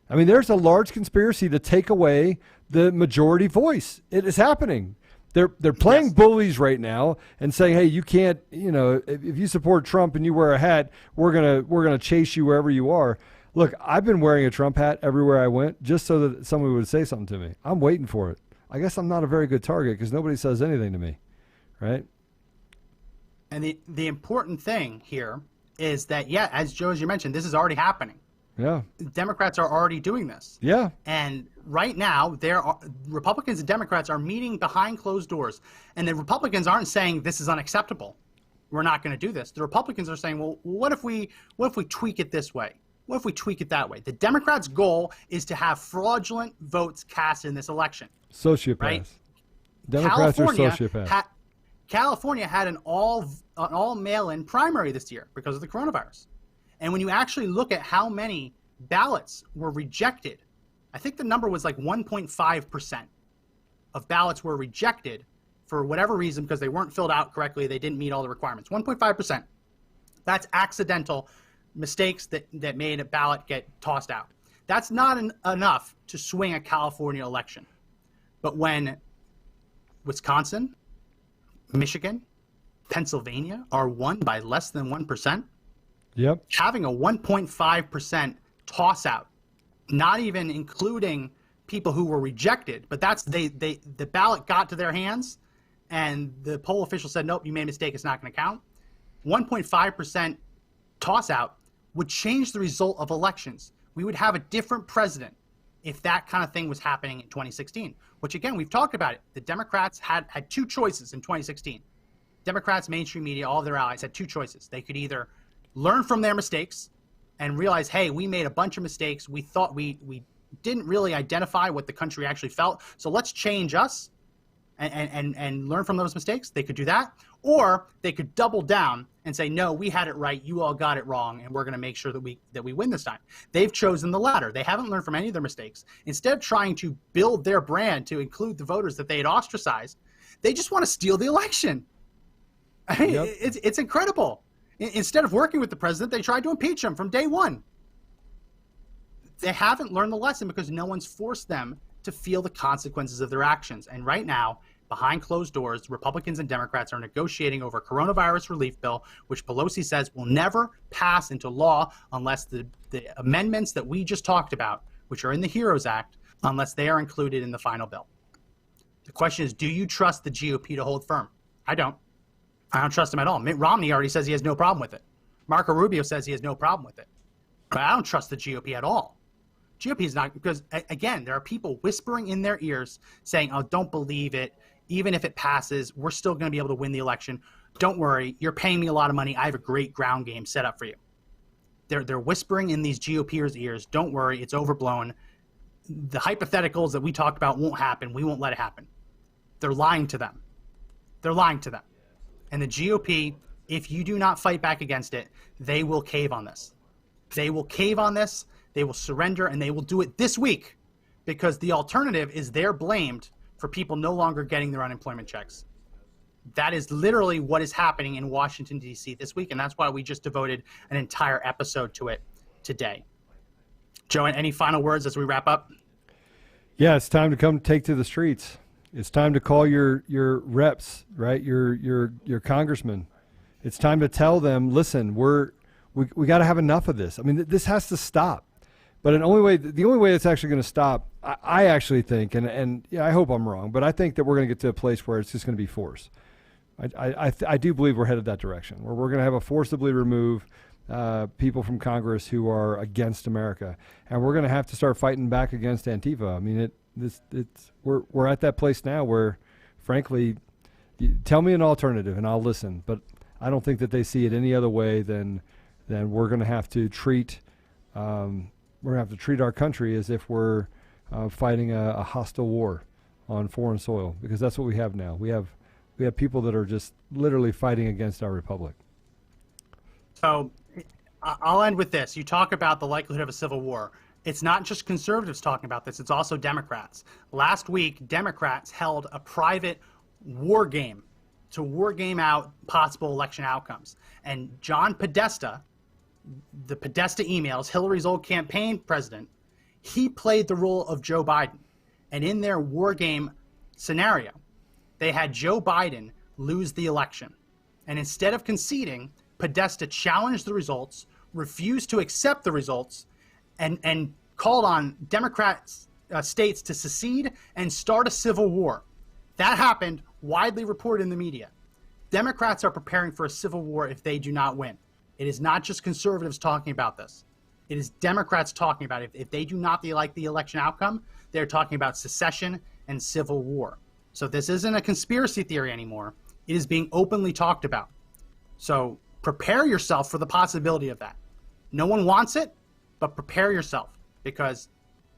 I mean, there's a large conspiracy to take away the majority voice. It is happening. They're playing bullies right now and saying, hey, you can't, if you support Trump and you wear a hat, we're gonna chase you wherever you are. Look, I've been wearing a Trump hat everywhere I went just so that somebody would say something to me. I'm waiting for it. I guess I'm not a very good target because nobody says anything to me, right? And the important thing here is that, as you mentioned, this is already happening. Yeah. Democrats are already doing this. Yeah. And right now, Republicans and Democrats are meeting behind closed doors. And the Republicans aren't saying this is unacceptable. We're not going to do this. The Republicans are saying, well, what if we tweak it this way? What if we tweak it that way? The Democrats' goal is to have fraudulent votes cast in this election. Sociopaths. Right? Democrats are sociopaths. California had an all mail-in primary this year because of the coronavirus. And when you actually look at how many ballots were rejected, I think the number was like 1.5% of ballots were rejected for whatever reason because they weren't filled out correctly. They didn't meet all the requirements. 1.5%. That's accidental mistakes that made a ballot get tossed out. That's not enough to swing a California election. But when Wisconsin, Michigan, Pennsylvania are won by less than 1%, yep, having a 1.5% toss out, not even including people who were rejected, but that's the ballot got to their hands and the poll official said, nope, you made a mistake, it's not going to count. 1.5% toss out would change the result of elections. We would have a different president if that kind of thing was happening in 2016, which again, we've talked about it. The Democrats had 2 choices in 2016. Democrats, mainstream media, all of their allies had 2 choices. They could either learn from their mistakes and realize, hey, we made a bunch of mistakes. We thought we didn't really identify what the country actually felt. So let's change us. and learn from those mistakes. They could do that, or they could double down and say, no, we had it right, you all got it wrong, and we're going to make sure that we win this time. They've chosen the latter. They haven't learned from any of their mistakes. Instead of trying to build their brand to include the voters that they had ostracized, they just want to steal the election. I mean, Yep. it's incredible. Instead of working with the president, they tried to impeach him from day one. They haven't learned the lesson because no one's forced them to feel the consequences of their actions. And right now, behind closed doors, Republicans and Democrats are negotiating over a coronavirus relief bill, which Pelosi says will never pass into law unless the amendments that we just talked about, which are in the HEROES Act, unless they are included in the final bill. The question is, do you trust the GOP to hold firm? I don't. I don't trust him at all. Mitt Romney already says he has no problem with it. Marco Rubio says he has no problem with it. But I don't trust the GOP at all. GOP is not, because, again, there are people whispering in their ears saying, oh, don't believe it. Even if it passes, we're still going to be able to win the election. Don't worry. You're paying me a lot of money. I have a great ground game set up for you. They're whispering in these GOPers' ears, don't worry, it's overblown. The hypotheticals that we talked about won't happen. We won't let it happen. They're lying to them. They're lying to them. And the GOP, if you do not fight back against it, they will cave on this. They will cave on this. They will surrender, and they will do it this week, because the alternative is they're blamed for people no longer getting their unemployment checks. That is literally what is happening in Washington, D.C. this week, and that's why we just devoted an entire episode to it today. Joe, any final words as we wrap up? Yeah, it's time to come take to the streets. It's time to call your reps, right? Your congressmen. It's time to tell them, listen, we got to have enough of this. I mean, this has to stop. But the only way it's actually going to stop, I actually think, and yeah, I hope I'm wrong, but I think that we're going to get to a place where it's just going to be force. I do believe we're headed that direction, where we're going to have a forcibly remove people from Congress who are against America, and we're going to have to start fighting back against Antifa. I mean, we're at that place now where, frankly, tell me an alternative and I'll listen. But I don't think that they see it any other way than we're going to have to treat our country as if we're fighting a hostile war on foreign soil, because that's what we have now. We have people that are just literally fighting against our republic. So I'll end with this. You talk about the likelihood of a civil war. It's not just conservatives talking about this. It's also Democrats. Last week, Democrats held a private war game to war game out possible election outcomes. And John Podesta, the Podesta emails, Hillary's old campaign president, he played the role of Joe Biden. And in their war game scenario, they had Joe Biden lose the election. And instead of conceding, Podesta challenged the results, refused to accept the results, and called on Democrat states to secede and start a civil war. That happened, widely reported in the media. Democrats are preparing for a civil war if they do not win. It is not just conservatives talking about this. It is Democrats talking about it. If they do not like the election outcome, they're talking about secession and civil war. So this isn't a conspiracy theory anymore. It is being openly talked about. So prepare yourself for the possibility of that. No one wants it, but prepare yourself, because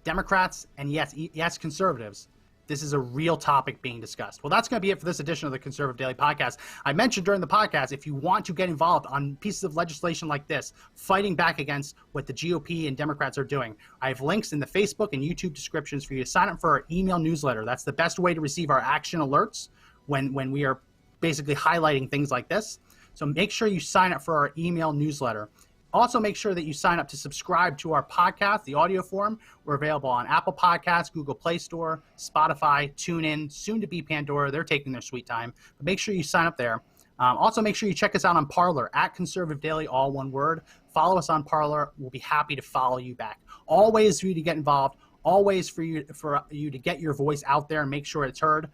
Democrats and yes, conservatives, this is a real topic being discussed. Well, that's going to be it for this edition of the Conservative Daily Podcast. I mentioned during the podcast, if you want to get involved on pieces of legislation like this, fighting back against what the GOP and Democrats are doing, I have links in the Facebook and YouTube descriptions for you to sign up for our email newsletter. That's the best way to receive our action alerts when we are basically highlighting things like this. So make sure you sign up for our email newsletter. Also, make sure that you sign up to subscribe to our podcast, the audio form. We're available on Apple Podcasts, Google Play Store, Spotify, TuneIn, soon to be Pandora. They're taking their sweet time. But make sure you sign up there. Also, make sure you check us out on Parler, at Conservative Daily, all one word. Follow us on Parler. We'll be happy to follow you back. All ways for you to get involved. All ways for you to get your voice out there and make sure it's heard.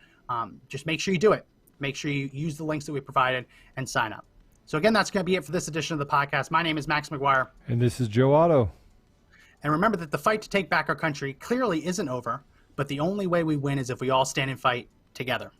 Just make sure you do it. Make sure you use the links that we provided and sign up. So again, that's going to be it for this edition of the podcast. My name is Max McGuire. And this is Joe Otto. And remember that the fight to take back our country clearly isn't over, but the only way we win is if we all stand and fight together.